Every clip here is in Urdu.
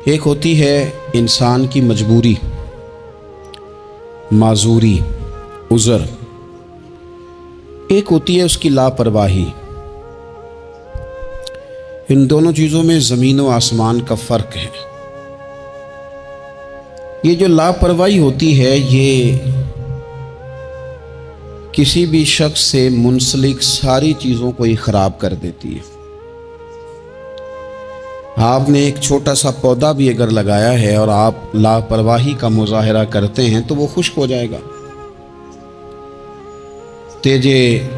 ایک ہوتی ہے انسان کی مجبوری، معذوری، عذر، ایک ہوتی ہے اس کی لاپرواہی۔ ان دونوں چیزوں میں زمین و آسمان کا فرق ہے۔ یہ جو لاپرواہی ہوتی ہے یہ کسی بھی شخص سے منسلک ساری چیزوں کو ہی خراب کر دیتی ہے۔ آپ نے ایک چھوٹا سا پودا بھی اگر لگایا ہے اور آپ لاپرواہی کا مظاہرہ کرتے ہیں تو وہ خشک ہو جائے گا۔ تیجے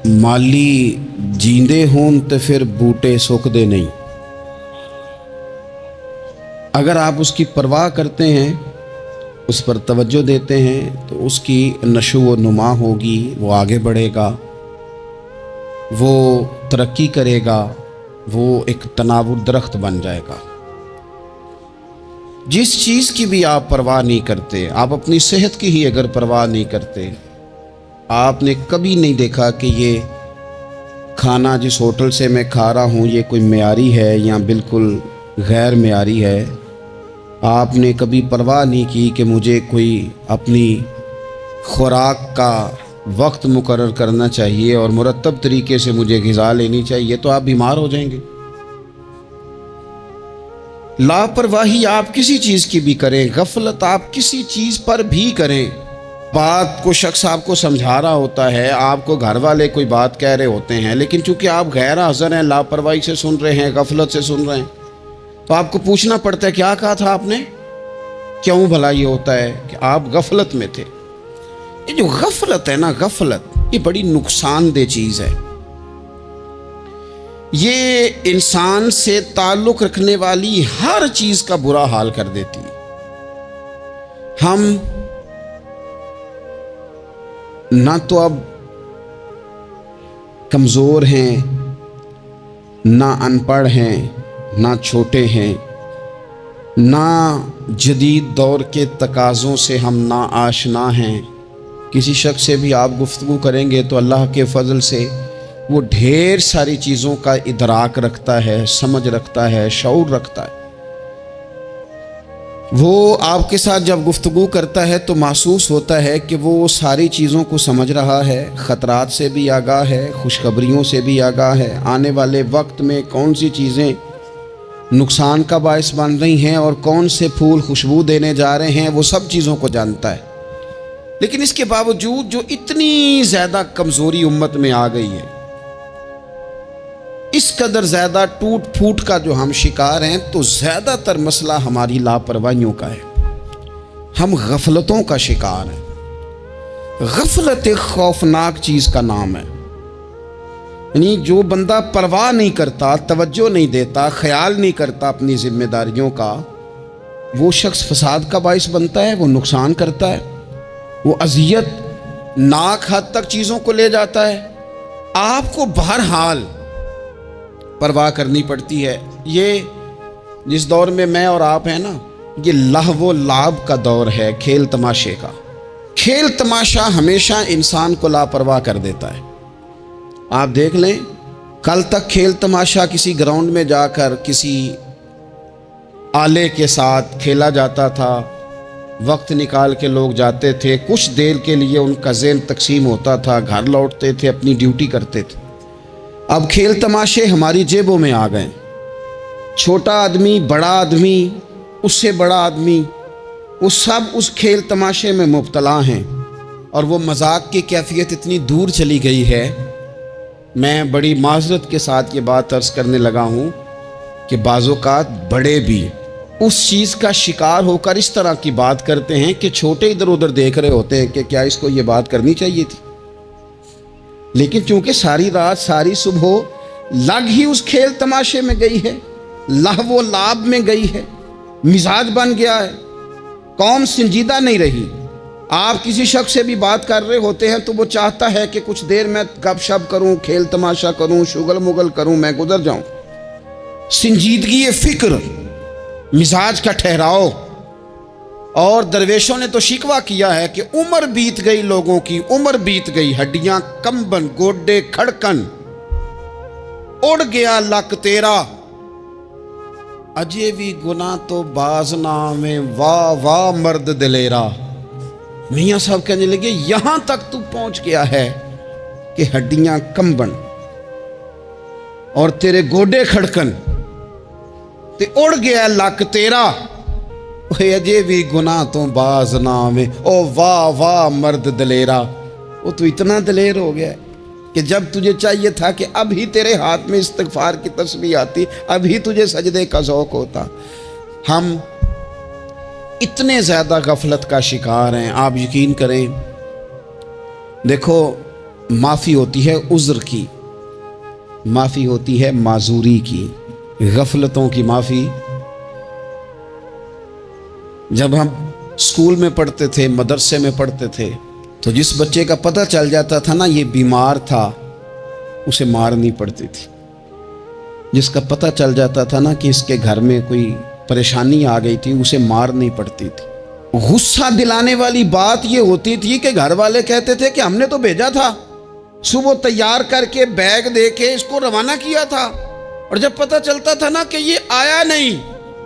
مالی جیندے ہون تو پھر بوٹے سوکھ دے نہیں۔ اگر آپ اس کی پرواہ کرتے ہیں، اس پر توجہ دیتے ہیں تو اس کی نشو و نما ہوگی، وہ آگے بڑھے گا، وہ ترقی کرے گا، وہ ایک تناور درخت بن جائے گا۔ جس چیز کی بھی آپ پرواہ نہیں کرتے، آپ اپنی صحت کی ہی اگر پرواہ نہیں کرتے، آپ نے کبھی نہیں دیکھا کہ یہ کھانا جس ہوٹل سے میں کھا رہا ہوں یہ کوئی معیاری ہے یا بالکل غیر معیاری ہے، آپ نے کبھی پرواہ نہیں کی کہ مجھے کوئی اپنی خوراک کا وقت مقرر کرنا چاہیے اور مرتب طریقے سے مجھے غذا لینی چاہیے، تو آپ بیمار ہو جائیں گے۔ لاپرواہی آپ کسی چیز کی بھی کریں، غفلت آپ کسی چیز پر بھی کریں، بات کو شخص آپ کو سمجھا رہا ہوتا ہے، آپ کو گھر والے کوئی بات کہہ رہے ہوتے ہیں، لیکن چونکہ آپ غیر حاضر ہیں، لاپرواہی سے سن رہے ہیں، غفلت سے سن رہے ہیں، تو آپ کو پوچھنا پڑتا ہے کیا کہا تھا آپ نے؟ کیوں بھلا یہ ہوتا ہے کہ آپ غفلت میں تھے؟ یہ جو غفلت ہے نا، غفلت یہ بڑی نقصان دہ چیز ہے۔ یہ انسان سے تعلق رکھنے والی ہر چیز کا برا حال کر دیتی ہے۔ ہم نہ تو اب کمزور ہیں، نہ ان پڑھ ہیں، نہ چھوٹے ہیں، نہ جدید دور کے تقاضوں سے ہم نا آشنا ہیں۔ کسی شخص سے بھی آپ گفتگو کریں گے تو اللہ کے فضل سے وہ ڈھیر ساری چیزوں کا ادراک رکھتا ہے، سمجھ رکھتا ہے، شعور رکھتا ہے۔ وہ آپ کے ساتھ جب گفتگو کرتا ہے تو محسوس ہوتا ہے کہ وہ ساری چیزوں کو سمجھ رہا ہے، خطرات سے بھی آگاہ ہے، خوشخبریوں سے بھی آگاہ ہے، آنے والے وقت میں کون سی چیزیں نقصان کا باعث بن رہی ہیں اور کون سے پھول خوشبو دینے جا رہے ہیں، وہ سب چیزوں کو جانتا ہے۔ لیکن اس کے باوجود جو اتنی زیادہ کمزوری امت میں آ گئی ہے، اس قدر زیادہ ٹوٹ پھوٹ کا جو ہم شکار ہیں، تو زیادہ تر مسئلہ ہماری لاپرواہیوں کا ہے۔ ہم غفلتوں کا شکار ہیں۔ غفلت ایک خوفناک چیز کا نام ہے۔ یعنی جو بندہ پرواہ نہیں کرتا، توجہ نہیں دیتا، خیال نہیں کرتا اپنی ذمہ داریوں کا، وہ شخص فساد کا باعث بنتا ہے، وہ نقصان کرتا ہے، وہ اذیت ناک حد تک چیزوں کو لے جاتا ہے۔ آپ کو بہرحال پرواہ کرنی پڑتی ہے۔ یہ جس دور میں میں اور آپ ہیں نا، یہ لہو و لعب کا دور ہے، کھیل تماشے کا۔ کھیل تماشا ہمیشہ انسان کو لاپرواہ کر دیتا ہے۔ آپ دیکھ لیں، کل تک کھیل تماشا کسی گراؤنڈ میں جا کر کسی آلے کے ساتھ کھیلا جاتا تھا، وقت نکال کے لوگ جاتے تھے، کچھ دیر کے لیے ان کا ذہن تقسیم ہوتا تھا، گھر لوٹتے تھے، اپنی ڈیوٹی کرتے تھے۔ اب کھیل تماشے ہماری جیبوں میں آ گئے۔ چھوٹا آدمی، بڑا آدمی، اس سے بڑا آدمی، وہ سب اس کھیل تماشے میں مبتلا ہیں، اور وہ مذاق کی کیفیت اتنی دور چلی گئی ہے، میں بڑی معذرت کے ساتھ یہ بات عرض کرنے لگا ہوں کہ بعض اوقات بڑے بھی اس چیز کا شکار ہو کر اس طرح کی بات کرتے ہیں کہ چھوٹے ادھر ادھر دیکھ رہے ہوتے ہیں کہ کیا اس کو یہ بات کرنی چاہیے تھی، لیکن چونکہ ساری رات ساری صبح لگ ہی اس کھیل تماشے میں گئی ہے، لہو و لعب میں گئی ہے، مزاج بن گیا ہے، قوم سنجیدہ نہیں رہی۔ آپ کسی شخص سے بھی بات کر رہے ہوتے ہیں تو وہ چاہتا ہے کہ کچھ دیر میں گپ شپ کروں، کھیل تماشا کروں، شغل مغل کروں، میں گزر جاؤں۔ سنجیدگی فکر، مزاج کا ٹھہراؤ۔ اور درویشوں نے تو شکوہ کیا ہے کہ عمر بیت گئی، لوگوں کی عمر بیت گئی، ہڈیاں کمبن، گوڈے کھڑکن، اڑ گیا لک تیرا۔ اجے بھی گناہ تو باز نام ہے، واہ واہ مرد دلیرا۔ میاں صاحب کہنے لگے یہاں تک تو پہنچ گیا ہے کہ ہڈیاں کمبن اور تیرے گوڈے کھڑکن تے اڑ گیا لک تیرا، اجے بھی گناہ تو باز نام ہے، او واہ واہ مرد دلیرا۔ وہ تو اتنا دلیر ہو گیا کہ جب تجھے چاہیے تھا کہ اب ہی تیرے ہاتھ میں استغفار کی تسبیح آتی، اب ہی تجھے سجدے کا ذوق ہوتا۔ ہم اتنے زیادہ غفلت کا شکار ہیں، آپ یقین کریں۔ دیکھو، معافی ہوتی ہے عذر کی، معافی ہوتی ہے معذوری کی، غفلتوں کی معافی۔ جب ہم اسکول میں پڑھتے تھے، مدرسے میں پڑھتے تھے، تو جس بچے کا پتہ چل جاتا تھا نا یہ بیمار تھا، اسے مارنی پڑتی تھی۔ جس کا پتہ چل جاتا تھا نا کہ اس کے گھر میں کوئی پریشانی آ گئی تھی، اسے مارنی پڑتی تھی۔ غصہ دلانے والی بات یہ ہوتی تھی کہ گھر والے کہتے تھے کہ ہم نے تو بھیجا تھا، صبح تیار کر کے بیگ دے کے اس کو روانہ کیا تھا، اور جب پتہ چلتا تھا نا کہ یہ آیا نہیں،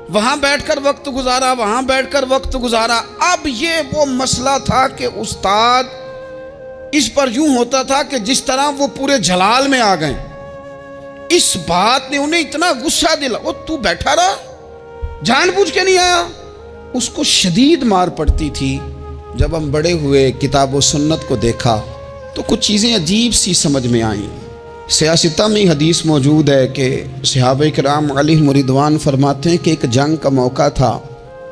وہاں بیٹھ کر وقت گزارا، وہاں بیٹھ کر وقت گزارا۔ اب یہ وہ مسئلہ تھا کہ استاد اس پر یوں ہوتا تھا کہ جس طرح وہ پورے جلال میں آ گئے۔ اس بات نے انہیں اتنا غصہ دلا، وہ تو بیٹھا رہا، جان بوجھ کے نہیں آیا۔ اس کو شدید مار پڑتی تھی۔ جب ہم بڑے ہوئے، کتاب و سنت کو دیکھا تو کچھ چیزیں عجیب سی سمجھ میں آئیں۔ سیاستہ میں حدیث موجود ہے کہ صحابہ کرام علیہم رضوان فرماتے ہیں کہ ایک جنگ کا موقع تھا،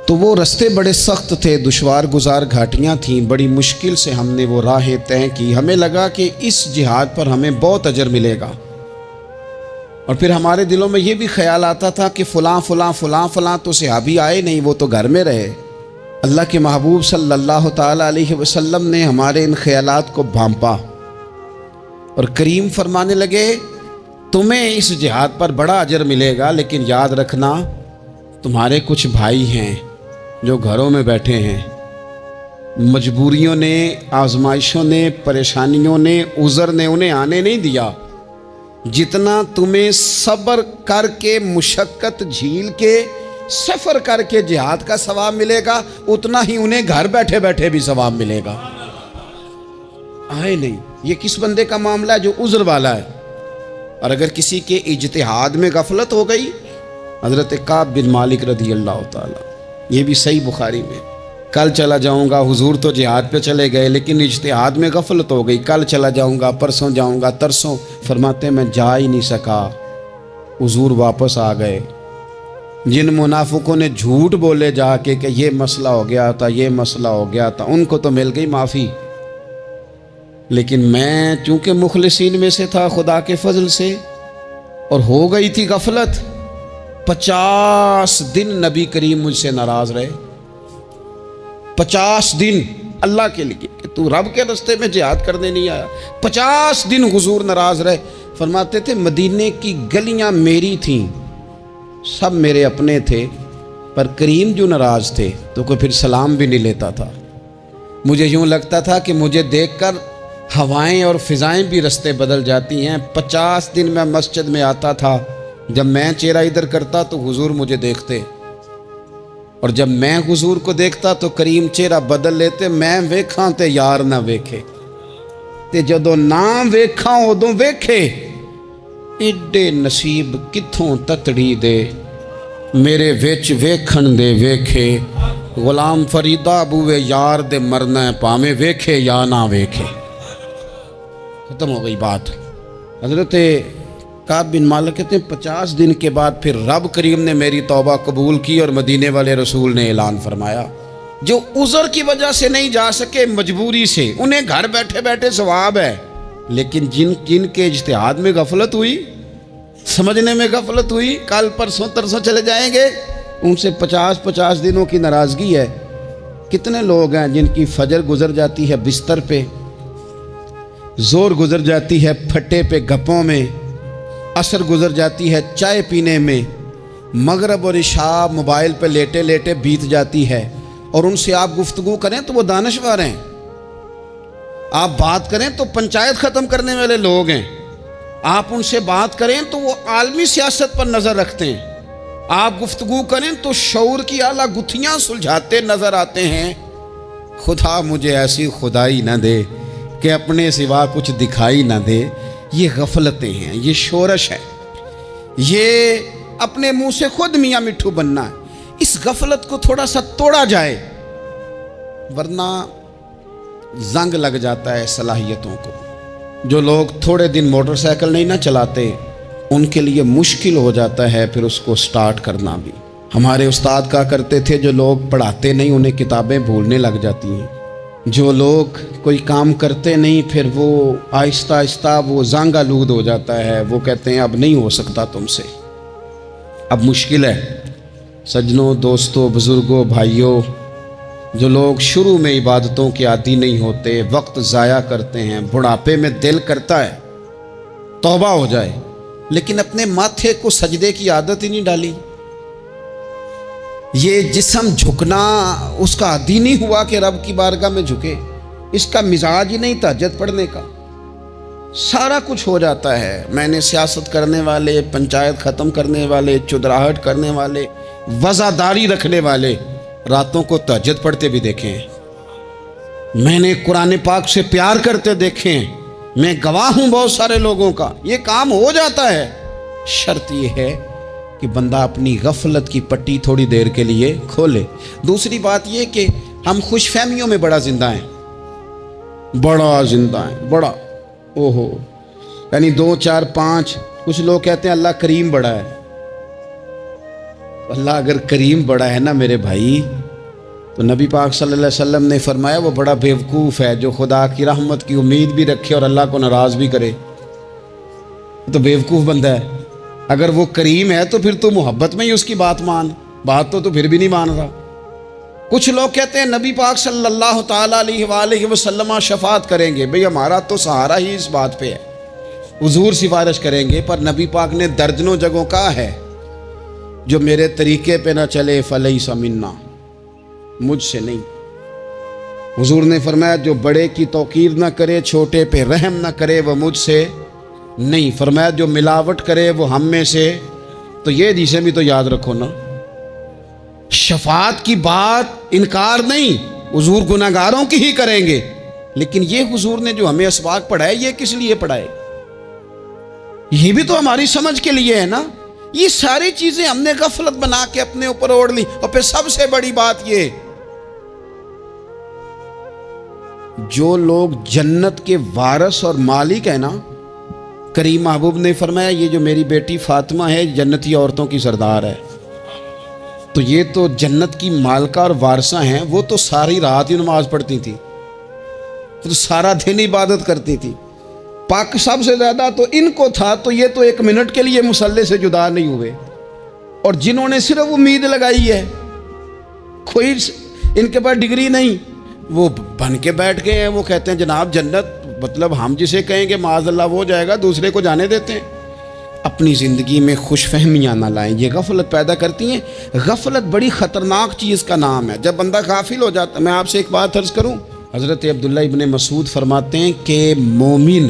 تو وہ رستے بڑے سخت تھے، دشوار گزار گھاٹیاں تھیں، بڑی مشکل سے ہم نے وہ راہیں طے کی۔ ہمیں لگا کہ اس جہاد پر ہمیں بہت اجر ملے گا، اور پھر ہمارے دلوں میں یہ بھی خیال آتا تھا کہ فلاں فلاں فلاں فلاں تو صحابی آئے نہیں، وہ تو گھر میں رہے۔ اللہ کے محبوب صلی اللہ تعالیٰ علیہ وسلم نے ہمارے ان خیالات کو بھانپا اور کریم فرمانے لگے تمہیں اس جہاد پر بڑا اجر ملے گا، لیکن یاد رکھنا تمہارے کچھ بھائی ہیں جو گھروں میں بیٹھے ہیں، مجبوریوں نے، آزمائشوں نے، پریشانیوں نے، عذر نے انہیں آنے نہیں دیا۔ جتنا تمہیں صبر کر کے، مشقت جھیل کے، سفر کر کے جہاد کا ثواب ملے گا، اتنا ہی انہیں گھر بیٹھے بیٹھے بھی ثواب ملے گا۔ آئے نہیں، یہ کس بندے کا معاملہ ہے جو عذر والا ہے؟ اور اگر کسی کے اجتہاد میں غفلت ہو گئی، حضرت کعب بن مالک رضی اللہ تعالیٰ، یہ بھی صحیح بخاری میں، کل چلا جاؤں گا، حضور تو جہاد پہ چلے گئے لیکن اجتہاد میں غفلت ہو گئی، کل چلا جاؤں گا، پرسوں جاؤں گا، ترسوں، فرماتے میں جا ہی نہیں سکا، حضور واپس آ گئے۔ جن منافقوں نے جھوٹ بولے جا کے کہ یہ مسئلہ ہو گیا تھا، یہ مسئلہ ہو گیا تھا، ان کو تو مل گئی معافی، لیکن میں چونکہ مخلصین میں سے تھا خدا کے فضل سے، اور ہو گئی تھی غفلت، 50 دن نبی کریم مجھ سے ناراض رہے۔ 50 دن اللہ کے لیے کہ تو رب کے راستے میں جہاد کرنے نہیں آیا، 50 دن حضور ناراض رہے۔ فرماتے تھے مدینے کی گلیاں میری تھیں، سب میرے اپنے تھے، پر کریم جو ناراض تھے تو کوئی پھر سلام بھی نہیں لیتا تھا۔ مجھے یوں لگتا تھا کہ مجھے دیکھ کر ہوائیں اور فضائیں بھی رستے بدل جاتی ہیں۔ 50 دن میں مسجد میں آتا تھا، جب میں چہرہ ادھر کرتا تو حضور مجھے دیکھتے، اور جب میں حضور کو دیکھتا تو کریم چہرہ بدل لیتے، میں ویکھاں تے یار نہ ویکھے، تے جدوں نہ ویکھاں ادوں ویکھے، ایڈے نصیب کتھوں تتڑی دے، میرے وچ ویکھن دے ویکھے، غلام فریدہ بوے یار دے مرنا ہے پاویں ویکھے یا نہ ویکھے۔ ختم ہو گئی بات۔ حضرت کعب بن مالک کہتے ہیں 50 دن کے بعد پھر رب کریم نے میری توبہ قبول کی، اور مدینے والے رسول نے اعلان فرمایا جو عذر کی وجہ سے نہیں جا سکے، مجبوری سے، انہیں گھر بیٹھے بیٹھے ثواب ہے، لیکن جن کے اجتہاد میں غفلت ہوئی، سمجھنے میں غفلت ہوئی، کل پرسوں ترسوں چلے جائیں گے، ان سے 50 دنوں کی ناراضگی ہے۔ کتنے لوگ ہیں جن کی فجر گزر جاتی ہے بستر پہ، زور گزر جاتی ہے پھٹے پہ گپوں میں، عصر گزر جاتی ہے چائے پینے میں، مغرب اور عشاء موبائل پہ لیٹے لیٹے بیت جاتی ہے، اور ان سے آپ گفتگو کریں تو وہ دانشور ہیں، آپ بات کریں تو پنچایت ختم کرنے والے لوگ ہیں، آپ ان سے بات کریں تو وہ عالمی سیاست پر نظر رکھتے ہیں، آپ گفتگو کریں تو شعور کی اعلیٰ گتھیاں سلجھاتے نظر آتے ہیں. خدا مجھے ایسی خدائی نہ دے کہ اپنے سوا کچھ دکھائی نہ دے. یہ غفلتیں ہیں، یہ شورش ہے، یہ اپنے منہ سے خود میاں مٹھو بننا ہے. اس غفلت کو تھوڑا سا توڑا جائے ورنہ زنگ لگ جاتا ہے صلاحیتوں کو. جو لوگ تھوڑے دن موٹر سائیکل نہیں نہ چلاتے ان کے لیے مشکل ہو جاتا ہے پھر اس کو سٹارٹ کرنا بھی. ہمارے استاد کہا کرتے تھے جو لوگ پڑھاتے نہیں انہیں کتابیں بھولنے لگ جاتی ہیں. جو لوگ کوئی کام کرتے نہیں پھر وہ آہستہ آہستہ وہ زنگ آلود ہو جاتا ہے. وہ کہتے ہیں اب نہیں ہو سکتا تم سے، اب مشکل ہے. سجنوں، دوستوں، بزرگوں، بھائیوں، جو لوگ شروع میں عبادتوں کے عادی نہیں ہوتے، وقت ضائع کرتے ہیں، بڑھاپے میں دل کرتا ہے توبہ ہو جائے لیکن اپنے ماتھے کو سجدے کی عادت ہی نہیں ڈالی. یہ جسم جھکنا اس کا عادی نہیں ہوا کہ رب کی بارگاہ میں جھکے. اس کا مزاج ہی نہیں تہجد پڑھنے کا. سارا کچھ ہو جاتا ہے. میں نے سیاست کرنے والے، پنچایت ختم کرنے والے، چودراہٹ کرنے والے، وزاداری رکھنے والے راتوں کو تہجد پڑھتے بھی دیکھے ہیں. میں نے قرآن پاک سے پیار کرتے دیکھے ہیں. میں گواہ ہوں بہت سارے لوگوں کا. یہ کام ہو جاتا ہے. شرط یہ ہے کہ بندہ اپنی غفلت کی پٹی تھوڑی دیر کے لیے کھولے. دوسری بات یہ کہ ہم خوش فہمیوں میں بڑا زندہ ہیں، بڑا زندہ ہیں، بڑا اوہو، یعنی 2 4 5. کچھ لوگ کہتے ہیں اللہ کریم بڑا ہے. اللہ اگر کریم بڑا ہے نا میرے بھائی تو نبی پاک صلی اللہ علیہ وسلم نے فرمایا وہ بڑا بیوقوف ہے جو خدا کی رحمت کی امید بھی رکھے اور اللہ کو ناراض بھی کرے. تو بیوقوف بندہ ہے. اگر وہ کریم ہے تو پھر تو محبت میں ہی اس کی بات مان. بات تو پھر بھی نہیں مان رہا. کچھ لوگ کہتے ہیں نبی پاک صلی اللہ تعالیٰ علیہ وآلہ وسلم شفاعت کریں گے. بھئی ہمارا تو سہارا ہی اس بات پہ ہے، حضور سفارش کریں گے. پر نبی پاک نے درجنوں جگہوں کہا ہے جو میرے طریقے پہ نہ چلے فلیس منا، مجھ سے نہیں. حضور نے فرمایا جو بڑے کی توقیر نہ کرے، چھوٹے پہ رحم نہ کرے، وہ مجھ سے نہیں. فرمایا جو ملاوٹ کرے وہ ہم میں سے. تو یہ حدیثیں بھی تو یاد رکھو نا. شفاعت کی بات انکار نہیں، حضور گناہگاروں کی ہی کریں گے. لیکن یہ حضور نے جو ہمیں اسباق پڑھائے یہ کس لیے پڑھائے؟ یہ بھی تو ہماری سمجھ کے لیے ہے نا. یہ ساری چیزیں ہم نے غفلت بنا کے اپنے اوپر اوڑھ لی. اور پھر سب سے بڑی بات یہ، جو لوگ جنت کے وارث اور مالک ہیں نا، کریم محبوب نے فرمایا یہ جو میری بیٹی فاطمہ ہے جنتی عورتوں کی سردار ہے. تو یہ تو جنت کی مالکہ اور وارثہ ہیں. وہ تو ساری رات ہی نماز پڑھتی تھی، تو سارا دن عبادت کرتی تھی. پاک سب سے زیادہ تو ان کو تھا. تو یہ تو 1 منٹ کے لیے مصلی سے جدا نہیں ہوئے. اور جنہوں نے صرف امید لگائی ہے، کوئی ان کے پاس ڈگری نہیں، وہ بن کے بیٹھ گئے ہیں. وہ کہتے ہیں جناب جنت مطلب ہم جسے کہیں گے معاذ اللہ وہ جائے گا، دوسرے کو جانے دیتے ہیں. اپنی زندگی میں خوش فہمیاں نہ لائیں، یہ غفلت پیدا کرتی ہیں. غفلت بڑی خطرناک چیز کا نام ہے. جب بندہ غافل ہو جاتا ہے، میں آپ سے ایک بات عرض کروں، حضرت عبداللہ ابن مسعود فرماتے ہیں کہ مومن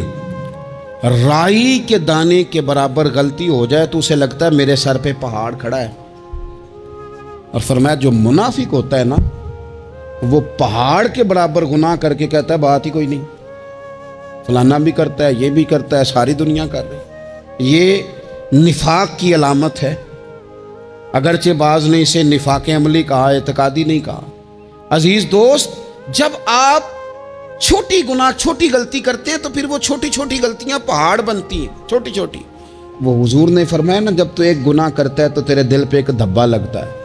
رائی کے دانے کے برابر غلطی ہو جائے تو اسے لگتا ہے میرے سر پہ پہاڑ کھڑا ہے. اور فرمایا جو منافق ہوتا ہے نا وہ پہاڑ کے برابر گناہ کر کے کہتا ہے بات ہی کوئی نہیں، فلانا بھی کرتا ہے، یہ بھی کرتا ہے، ساری دنیا کر رہی. یہ نفاق کی علامت ہے. اگرچہ بعض نے اسے نفاق عملی کہا، اعتقادی نہیں کہا. عزیز دوست، جب آپ چھوٹی گناہ چھوٹی غلطی کرتے ہیں تو پھر وہ چھوٹی چھوٹی غلطیاں پہاڑ بنتی ہیں، چھوٹی چھوٹی. وہ حضور نے فرمایا نا جب تو ایک گناہ کرتا ہے تو تیرے دل پہ ایک دھبا لگتا ہے،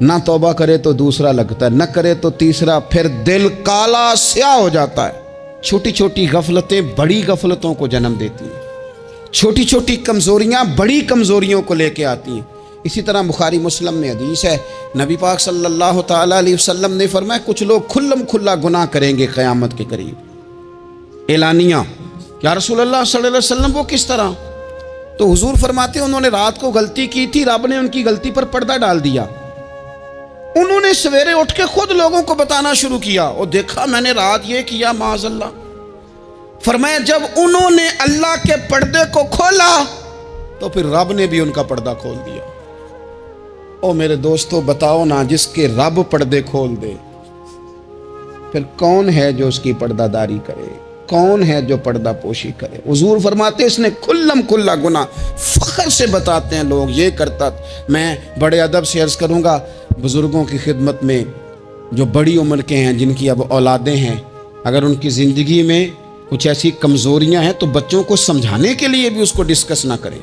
نہ توبہ کرے تو دوسرا لگتا ہے، نہ کرے تو تیسرا، پھر دل کالا سیاہ ہو جاتا ہے. چھوٹی چھوٹی غفلتیں بڑی غفلتوں کو جنم دیتی ہیں. چھوٹی چھوٹی کمزوریاں بڑی کمزوریوں کو لے کے آتی ہیں. اسی طرح بخاری مسلم میں حدیث ہے، نبی پاک صلی اللہ تعالیٰ علیہ وسلم نے فرمایا کچھ لوگ کھلم کھلا گناہ کریں گے قیامت کے قریب. اعلانیہ، یا رسول اللہ صلی اللہ علیہ وسلم وہ کس طرح؟ تو حضور فرماتے ہیں انہوں نے رات کو غلطی کی تھی، رب نے ان کی غلطی پر پردہ ڈال دیا. انہوں نے سویرے اٹھ کے خود لوگوں کو بتانا شروع کیا، اور دیکھا میں نے رات یہ کیا معاذ اللہ. فرمایا جب انہوں نے اللہ کے پردے کو کھولا تو پھر رب نے بھی ان کا پردہ کھول دیا. او میرے دوستو بتاؤ نا، جس کے رب پردے کھول دے پھر کون ہے جو اس کی پردہ داری کرے؟ کون ہے جو پردہ پوشی کرے؟ حضور فرماتے اس نے کلم کلا گناہ، فخر سے بتاتے ہیں لوگ یہ کرتا۔ میں بڑے ادب سے عرض کروں گا بزرگوں کی خدمت میں، جو بڑی عمر کے ہیں، جن کی اب اولادیں ہیں، اگر ان کی زندگی میں کچھ ایسی کمزوریاں ہیں تو بچوں کو سمجھانے کے لیے بھی اس کو ڈسکس نہ کریں۔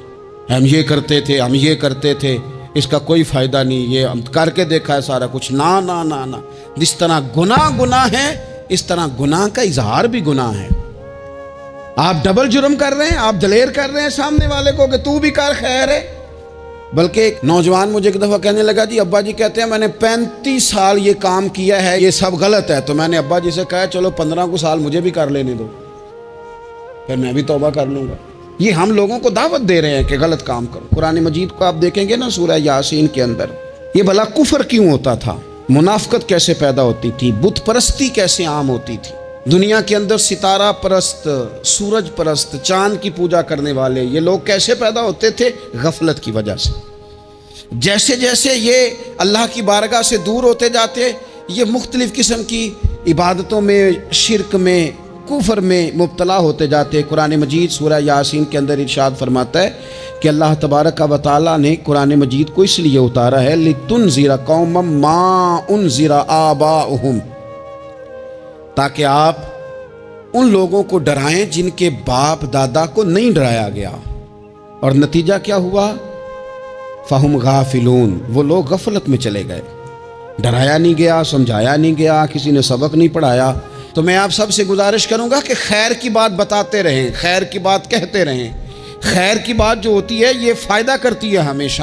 ہم یہ کرتے تھے، ہم یہ کرتے تھے، اس کا کوئی فائدہ نہیں، یہ ہم کر کے دیکھا ہے سارا کچھ۔ نہ نہ نہ نہ، جس طرح گناہ ہے اس طرح گناہ کا اظہار بھی گناہ ہے۔ آپ ڈبل جرم کر رہے ہیں، آپ دلیر کر رہے ہیں سامنے والے کو کہ تو بھی کر، خیر ہے۔ بلکہ ایک نوجوان مجھے ایک دفعہ کہنے لگا جی ابا جی کہتے ہیں میں نے 35 سال یہ کام کیا ہے، یہ سب غلط ہے۔ تو میں نے ابا جی سے کہا چلو 15 کو سال مجھے بھی کر لینے دو، پھر میں بھی توبہ کر لوں گا۔ یہ ہم لوگوں کو دعوت دے رہے ہیں کہ غلط کام کرو۔ قرآن مجید کو آپ دیکھیں گے نا، سورہ یاسین کے اندر یہ بھلا کفر کیوں ہوتا تھا، منافقت کیسے پیدا ہوتی تھی، بت پرستی کیسے عام ہوتی تھی، دنیا کے اندر ستارہ پرست، سورج پرست، چاند کی پوجا کرنے والے یہ لوگ کیسے پیدا ہوتے تھے؟ غفلت کی وجہ سے۔ جیسے جیسے یہ اللہ کی بارگاہ سے دور ہوتے جاتے، یہ مختلف قسم کی عبادتوں میں، شرک میں، کفر میں مبتلا ہوتے جاتے۔ قرآن مجید سورہ یاسین کے اندر ارشاد فرماتا ہے کہ اللہ تبارک و تعالیٰ نے قرآن مجید کو اس لیے اتارا ہے لِتُنذِرَ قَوْمًا مَا أُنذِرَ آبَاؤُهُمْ، تاکہ آپ ان لوگوں کو ڈرائیں جن کے باپ دادا کو نہیں ڈرایا گیا۔ اور نتیجہ کیا ہوا؟ فَهُمْ غَافِلُونَ، وہ لوگ غفلت میں چلے گئے، ڈرایا نہیں گیا، سمجھایا نہیں گیا، کسی نے سبق نہیں پڑھایا۔ تو میں آپ سب سے گزارش کروں گا کہ خیر کی بات بتاتے رہیں، خیر کی بات کہتے رہیں۔ خیر کی بات جو ہوتی ہے یہ فائدہ کرتی ہے ہمیشہ،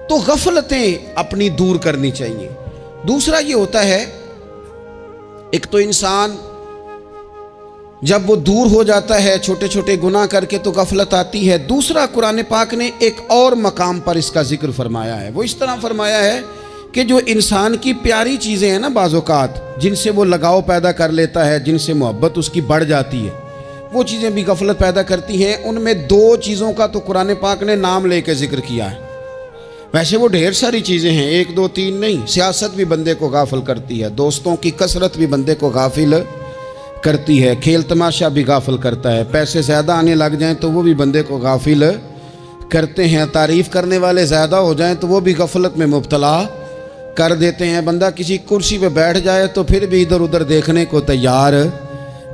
تو غفلتیں اپنی دور کرنی چاہیے۔ دوسرا یہ ہوتا ہے، ایک تو انسان جب وہ دور ہو جاتا ہے چھوٹے چھوٹے گناہ کر کے تو غفلت آتی ہے۔ دوسرا قرآن پاک نے ایک اور مقام پر اس کا ذکر فرمایا ہے، وہ اس طرح فرمایا ہے کہ جو انسان کی پیاری چیزیں ہیں نا بعض اوقات، جن سے وہ لگاؤ پیدا کر لیتا ہے، جن سے محبت اس کی بڑھ جاتی ہے، وہ چیزیں بھی غفلت پیدا کرتی ہیں۔ ان میں 2 چیزوں کا تو قرآن پاک نے نام لے کے ذکر کیا ہے۔ ویسے وہ ڈھیر ساری چیزیں ہیں، 1 2 3 نہیں۔ سیاست بھی بندے کو غافل کرتی ہے، دوستوں کی کثرت بھی بندے کو غافل کرتی ہے، کھیل تماشا بھی غافل کرتا ہے، پیسے زیادہ آنے لگ جائیں تو وہ بھی بندے کو غافل کرتے ہیں، تعریف کرنے والے زیادہ ہو جائیں تو وہ بھی غفلت میں مبتلا کر دیتے ہیں۔ بندہ کسی کرسی پہ بیٹھ جائے تو پھر بھی ادھر ادھر دیکھنے کو تیار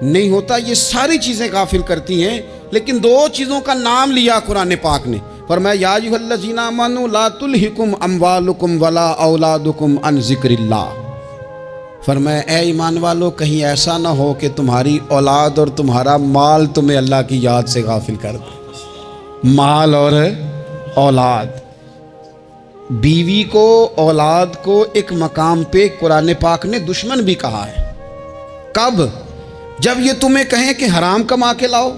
نہیں ہوتا۔ یہ ساری چیزیں غافل کرتی ہیں، لیکن 2 چیزوں کا نام لیا قرآن پاک نے، فرمایا یا ایھا الذین آمنوا لا تلھکم اموالکم ولا اولادکم عن ذکر اللہ۔ فرمایا اے ایمان والو، کہیں ایسا نہ ہو کہ تمہاری اولاد اور تمہارا مال تمہیں اللہ کی یاد سے غافل کر دے۔ مال اور اولاد، بیوی کو، اولاد کو ایک مقام پہ قرآن پاک نے دشمن بھی کہا ہے۔ کب؟ جب یہ تمہیں کہیں کہ حرام کما کے لاؤ،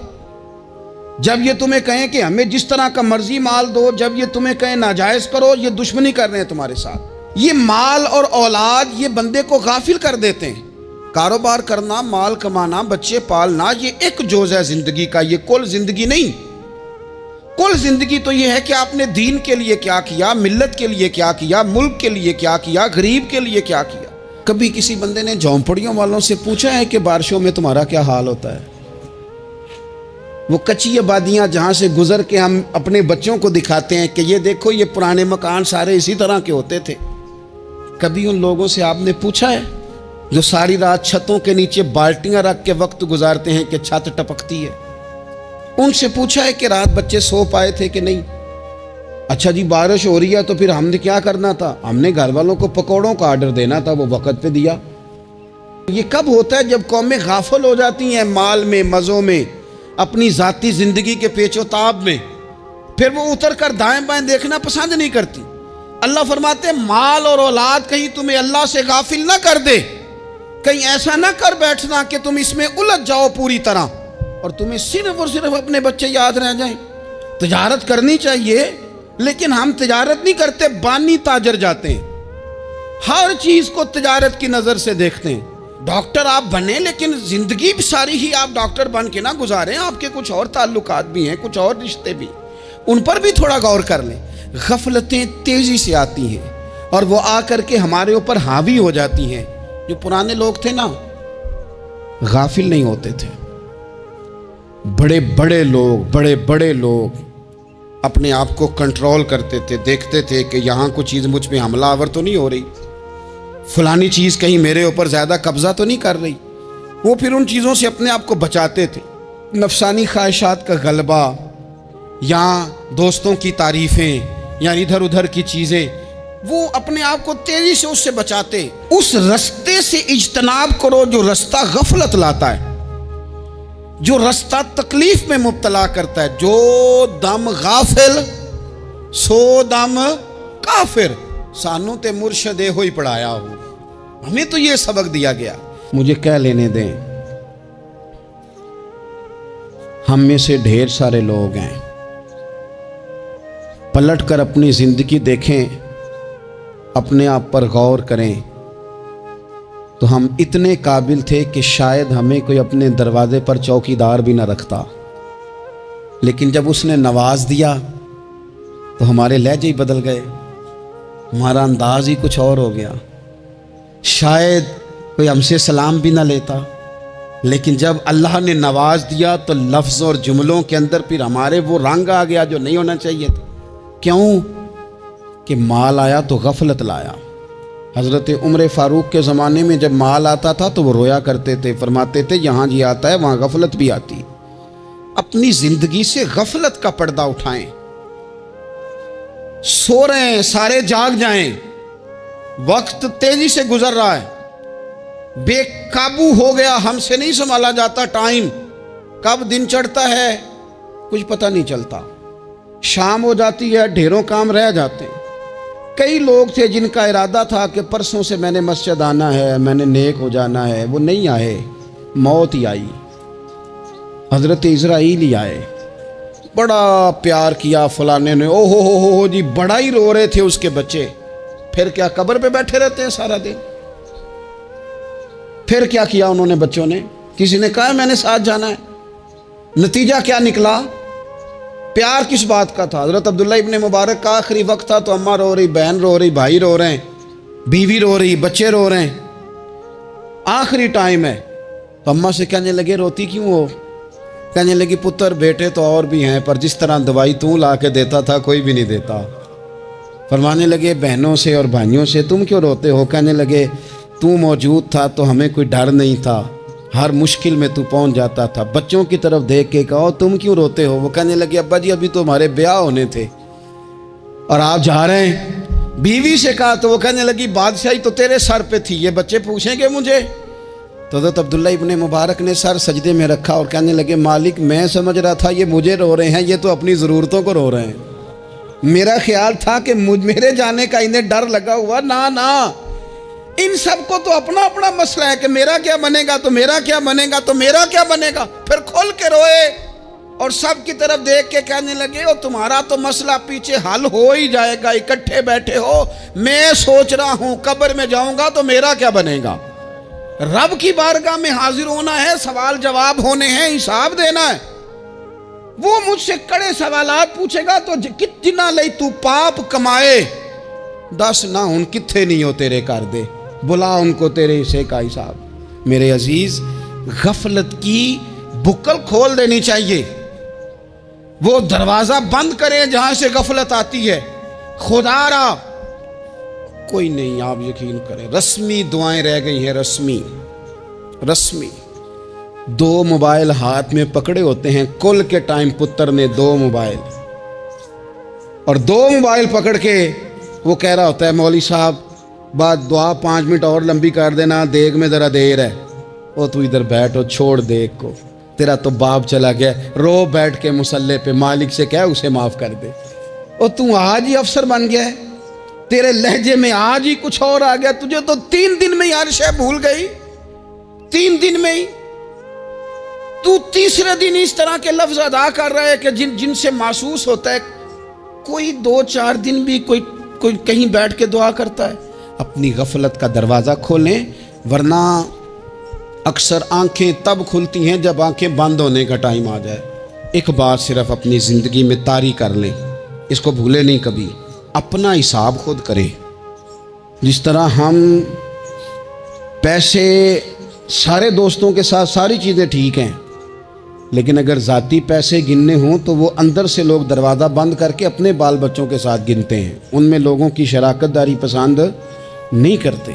جب یہ تمہیں کہیں کہ ہمیں جس طرح کا مرضی مال دو، جب یہ تمہیں کہیں ناجائز کرو، یہ دشمنی کر رہے ہیں تمہارے ساتھ۔ یہ مال اور اولاد یہ بندے کو غافل کر دیتے ہیں۔ کاروبار کرنا، مال کمانا، بچے پالنا، یہ ایک جزء ہے زندگی کا، یہ کل زندگی نہیں۔ کل زندگی تو یہ ہے کہ آپ نے دین کے لیے کیا کیا، ملت کے لیے کیا کیا، ملک کے لیے کیا کیا، غریب کے لیے کیا کیا۔ کبھی کسی بندے نے جھونپڑیوں والوں سے پوچھا ہے کہ بارشوں میں تمہارا کیا حال ہوتا ہے؟ وہ کچی آبادیاں جہاں سے گزر کے ہم اپنے بچوں کو دکھاتے ہیں کہ یہ دیکھو یہ پرانے مکان سارے اسی طرح کے ہوتے تھے، کبھی ان لوگوں سے آپ نے پوچھا ہے جو ساری رات چھتوں کے نیچے بالٹیاں رکھ کے وقت گزارتے ہیں کہ چھت ٹپکتی ہے؟ ان سے پوچھا ہے کہ رات بچے سو پائے تھے کہ نہیں؟ اچھا جی بارش ہو رہی ہے تو پھر ہم نے کیا کرنا تھا؟ ہم نے گھر والوں کو پکوڑوں کا آرڈر دینا تھا، وہ وقت پہ دیا۔ یہ کب ہوتا ہے؟ جب قومیں غافل ہو جاتی ہیں مال میں، مزوں میں، اپنی ذاتی زندگی کے پیچ و تاب میں، پھر وہ اتر کر دائیں بائیں دیکھنا پسند نہیں کرتی۔ اللہ فرماتے ہیں مال اور اولاد کہیں تمہیں اللہ سے غافل نہ کر دے، کہیں ایسا نہ کر بیٹھنا کہ تم اس میں الجھ جاؤ پوری طرح اور تمہیں صرف اور صرف اپنے بچے یاد رہ جائیں۔ تجارت کرنی چاہیے، لیکن ہم تجارت نہیں کرتے، بانی تاجر جاتے ہیں، ہر چیز کو تجارت کی نظر سے دیکھتے ہیں۔ ڈاکٹر آپ بنے، لیکن زندگی ساری ہی آپ ڈاکٹر بن کے نہ گزاریں، آپ کے کچھ اور تعلقات بھی ہیں، کچھ اور رشتے بھی، ان پر بھی تھوڑا غور کر لیں۔ غفلتیں تیزی سے آتی ہیں، اور وہ آ کر کے ہمارے اوپر حاوی ہو جاتی ہیں۔ جو پرانے لوگ تھے نا، غافل نہیں ہوتے تھے، بڑے بڑے لوگ اپنے آپ کو کنٹرول کرتے تھے، دیکھتے تھے کہ یہاں کوئی چیز مجھ پہ حملہ آور تو نہیں ہو رہی، فلانی چیز کہیں میرے اوپر زیادہ قبضہ تو نہیں کر رہی۔ وہ پھر ان چیزوں سے اپنے آپ کو بچاتے تھے۔ نفسانی خواہشات کا غلبہ یا دوستوں کی تعریفیں یا ادھر ادھر کی چیزیں، وہ اپنے آپ کو تیزی سے اس سے بچاتے۔ اس رستے سے اجتناب کرو جو رستہ غفلت لاتا ہے، جو رستہ تکلیف میں مبتلا کرتا ہے۔ جو دم غافل سو دم کافر، سانو تے مرشد ہوئی پڑھایا ہو، ہمیں تو یہ سبق دیا گیا۔ مجھے کہہ لینے دیں، ہم میں سے ڈھیر سارے لوگ ہیں، پلٹ کر اپنی زندگی دیکھیں، اپنے آپ پر غور کریں، تو ہم اتنے قابل تھے کہ شاید ہمیں کوئی اپنے دروازے پر چوکیدار بھی نہ رکھتا، لیکن جب اس نے نواز دیا تو ہمارے لہجے ہی بدل گئے، ہمارا انداز ہی کچھ اور ہو گیا۔ شاید کوئی ہم سے سلام بھی نہ لیتا، لیکن جب اللہ نے نواز دیا تو لفظ اور جملوں کے اندر پھر ہمارے وہ رنگ آ گیا جو نہیں ہونا چاہیے تھا۔ کیوں؟ کہ مال آیا تو غفلت لایا۔ حضرت عمر فاروق کے زمانے میں جب مال آتا تھا تو وہ رویا کرتے تھے، فرماتے تھے یہاں جی آتا ہے وہاں غفلت بھی آتی۔ اپنی زندگی سے غفلت کا پردہ اٹھائیں۔ سو رہے ہیں، سارے جاگ جائیں، وقت تیزی سے گزر رہا ہے، بے قابو ہو گیا، ہم سے نہیں سنبھالا جاتا ٹائم، کب دن چڑھتا ہے کچھ پتہ نہیں چلتا، شام ہو جاتی ہے، ڈھیروں کام رہ جاتے ہیں۔ کئی لوگ تھے جن کا ارادہ تھا کہ پرسوں سے میں نے مسجد آنا ہے، میں نے نیک ہو جانا ہے، وہ نہیں آئے، موت ہی آئی، حضرت اسرائیل ہی آئے۔ بڑا پیار کیا فلانے نے، او ہو جی، بڑا ہی رو رہے تھے اس کے بچے، پھر کیا قبر پہ بیٹھے رہتے ہیں سارا دن؟ پھر کیا کیا انہوں نے بچوں نے؟ کسی نے کہا میں نے ساتھ جانا ہے؟ نتیجہ کیا نکلا؟ پیار کس بات کا تھا؟ حضرت عبداللہ ابن مبارک کا آخری وقت تھا تو اماں رو رہی، بہن رو رہی، بھائی رو رہے ہیں، بیوی رو رہی، بچے رو رہے ہیں، آخری ٹائم ہے تو اماں سے کہنے لگے روتی کیوں ہو؟ کہنے لگی پتر بیٹے تو اور بھی ہیں پر جس طرح دوائی تو لا کے دیتا تھا کوئی بھی نہیں دیتا۔ فرمانے لگے بہنوں سے اور بھائیوں سے تم کیوں روتے ہو؟ کہنے لگے تو موجود تھا تو ہمیں کوئی ڈر نہیں تھا، ہر مشکل میں تو پہنچ جاتا تھا۔ بچوں کی طرف دیکھ کے کہو تم کیوں روتے ہو؟ وہ کہنے لگے ابا جی ابھی تو ہمارے بیاہ ہونے تھے اور آپ جا رہے ہیں۔ بیوی سے کہا تو وہ کہنے لگی بادشاہی تو تیرے سر پہ تھی، یہ بچے پوچھیں گے مجھے؟ تو حضرت عبداللہ ابن مبارک نے سر سجدے میں رکھا اور کہنے لگے مالک میں سمجھ رہا تھا یہ مجھے رو رہے ہیں، یہ تو اپنی ضرورتوں کو رو رہے ہیں، میرا خیال تھا کہ میرے جانے کا انہیں ڈر لگا ہوا۔ نہ ان سب کو تو اپنا اپنا مسئلہ ہے کہ میرا کیا بنے گا تو میرا کیا بنے گا تو میرا کیا بنے گا، پھر کھول کے روئے اور سب کی طرف دیکھ کے کہنے لگے اور تمہارا تو مسئلہ پیچھے حل ہو ہی جائے گا، اکٹھے بیٹھے ہو، میں سوچ رہا ہوں قبر میں جاؤں گا تو میرا کیا بنے گا۔ رب کی بارگاہ میں حاضر ہونا ہے، سوال جواب ہونے ہیں، حساب دینا ہے۔ وہ مجھ سے کڑے سوالات پوچھے گا تو کتنا لئی تو پاپ کمائے، دس نہ ہن کتھے نہیں ہو تیرے کر دے، بلا ان کو تیرے حصے کا حساب۔ میرے عزیز غفلت کی بکل کھول دینی چاہیے، وہ دروازہ بند کریں جہاں سے غفلت آتی ہے۔ خدا را کوئی نہیں، آپ یقین کریں رسمی دعائیں رہ گئی ہیں، رسمی 2 موبائل ہاتھ میں پکڑے ہوتے ہیں، کل کے ٹائم پتر نے 2 موبائل اور 2 موبائل پکڑ کے وہ کہہ رہا ہوتا ہے مولوی صاحب بات دعا 5 منٹ اور لمبی کر دینا، دیکھ میں ذرا دیر ہے۔ وہ تو ادھر بیٹھو، چھوڑ دیکھ کو، تیرا تو باپ چلا گیا، رو بیٹھ کے مصلے پہ، مالک سے کہہ اسے معاف کر دے۔ اور تو آج ہی افسر بن گیا ہے، تیرے لہجے میں آج ہی کچھ اور آ گیا، تجھے تو 3 دن میں ہی ہر شے بھول گئی، 3 دن میں ہی تو تیسرے دن اس طرح کے لفظ ادا کر رہا ہے کہ جن سے محسوس ہوتا ہے کوئی 2-4 دن بھی کوئی کہیں بیٹھ کے دعا کرتا ہے۔ اپنی غفلت کا دروازہ کھولیں، ورنہ اکثر آنکھیں تب کھلتی ہیں جب آنکھیں بند ہونے کا ٹائم آ جائے۔ ایک بات صرف اپنی زندگی میں طاری کر لیں، اس کو بھولے نہیں کبھی، اپنا حساب خود کریں۔ جس طرح ہم پیسے سارے دوستوں کے ساتھ ساری چیزیں ٹھیک ہیں، لیکن اگر ذاتی پیسے گننے ہوں تو وہ اندر سے لوگ دروازہ بند کر کے اپنے بال بچوں کے ساتھ گنتے ہیں، ان میں لوگوں کی شراکت داری پسند نہیں کرتے،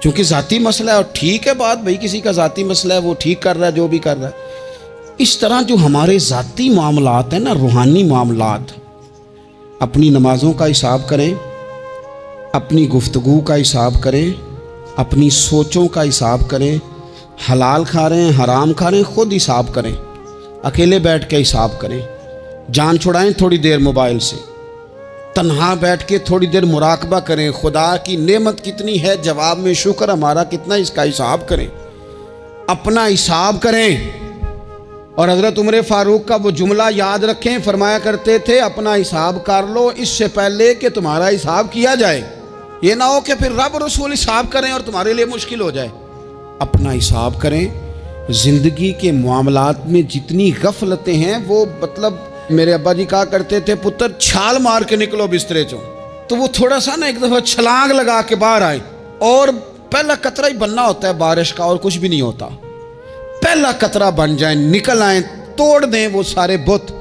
چونکہ ذاتی مسئلہ ہے۔ اور ٹھیک ہے بات، بھئی کسی کا ذاتی مسئلہ ہے، وہ ٹھیک کر رہا ہے جو بھی کر رہا ہے۔ اس طرح جو ہمارے ذاتی معاملات ہیں نا، روحانی معاملات، اپنی نمازوں کا حساب کریں، اپنی گفتگو کا حساب کریں، اپنی سوچوں کا حساب کریں، حلال کھا رہے ہیں حرام کھا رہے ہیں خود حساب کریں، اکیلے بیٹھ کے حساب کریں، جان چھڑائیں تھوڑی دیر موبائل سے، تنہا بیٹھ کے تھوڑی دیر مراقبہ کریں، خدا کی نعمت کتنی ہے، جواب میں شکر ہمارا کتنا، اس کا حساب کریں، اپنا حساب کریں۔ اور حضرت عمر فاروق کا وہ جملہ یاد رکھیں، فرمایا کرتے تھے اپنا حساب کر لو اس سے پہلے کہ تمہارا حساب کیا جائے، یہ نہ ہو کہ پھر رب رسول حساب کریں اور تمہارے لیے مشکل ہو جائے۔ اپنا حساب کریں۔ زندگی کے معاملات میں جتنی غفلتیں ہیں، وہ مطلب میرے ابا جی کہا کرتے تھے پتر چھال مار کے نکلو بسترے چوں، تو وہ تھوڑا سا نا ایک دفعہ چھلانگ لگا کے باہر آئے، اور پہلا قطرہ ہی بننا ہوتا ہے بارش کا، اور کچھ بھی نہیں ہوتا، پہلا قطرہ بن جائیں، نکل آئیں، توڑ دیں وہ سارے بت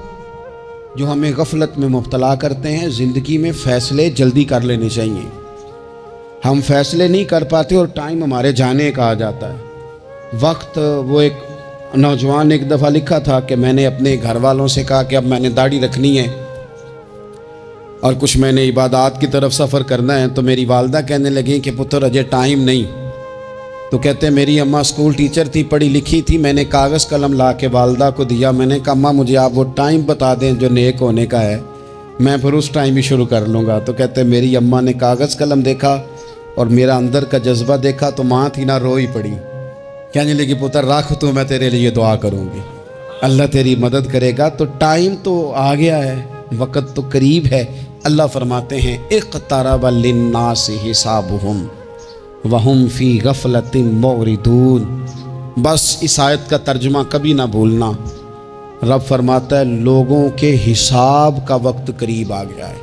جو ہمیں غفلت میں مبتلا کرتے ہیں۔ زندگی میں فیصلے جلدی کر لینے چاہیے، ہم فیصلے نہیں کر پاتے اور ٹائم ہمارے جانے کا آ جاتا ہے وقت۔ وہ ایک نوجوان نے ایک دفعہ لکھا تھا کہ میں نے اپنے گھر والوں سے کہا کہ اب میں نے داڑھی رکھنی ہے اور کچھ میں نے عبادات کی طرف سفر کرنا ہے، تو میری والدہ کہنے لگیں کہ پتر اجے ٹائم نہیں۔ تو کہتے ہیں میری اماں اسکول ٹیچر تھی، پڑھی لکھی تھی، میں نے کاغذ قلم لا کے والدہ کو دیا، میں نے کہا اماں مجھے آپ وہ ٹائم بتا دیں جو نیک ہونے کا ہے، میں پھر اس ٹائم ہی شروع کر لوں گا۔ تو کہتے ہیں میری اماں نے کاغذ قلم دیکھا اور میرا اندر کا جذبہ دیکھا تو ماں تھی نہ، روئی پڑی، کہنے لگی پتر رکھ تو میں تیرے لیے دعا کروں گی، اللہ تیری مدد کرے گا۔ تو ٹائم تو آ گیا ہے، وقت تو قریب ہے۔ اللہ فرماتے ہیں اقترب للناس حسابہم وہم فی غفلۃ معرضون۔ بس اس آیت کا ترجمہ کبھی نہ بھولنا، رب فرماتا ہے لوگوں کے حساب کا وقت قریب آ گیا ہے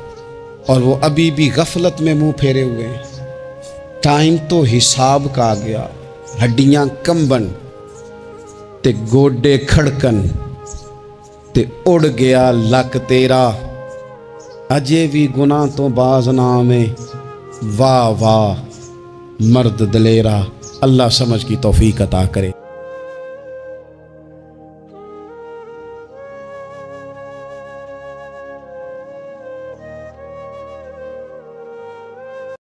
اور وہ ابھی بھی غفلت میں منہ پھیرے ہوئے ہیں۔ ٹائم تو حساب کا آ گیا، ہڈیاں کمبن تے گوڈے کھڑکن تے اڑ گیا لک تیرا، اجے بھی گناہ تو باز نہ میں، واہ واہ مرد دلیرا۔ اللہ سمجھ کی توفیق عطا کرے۔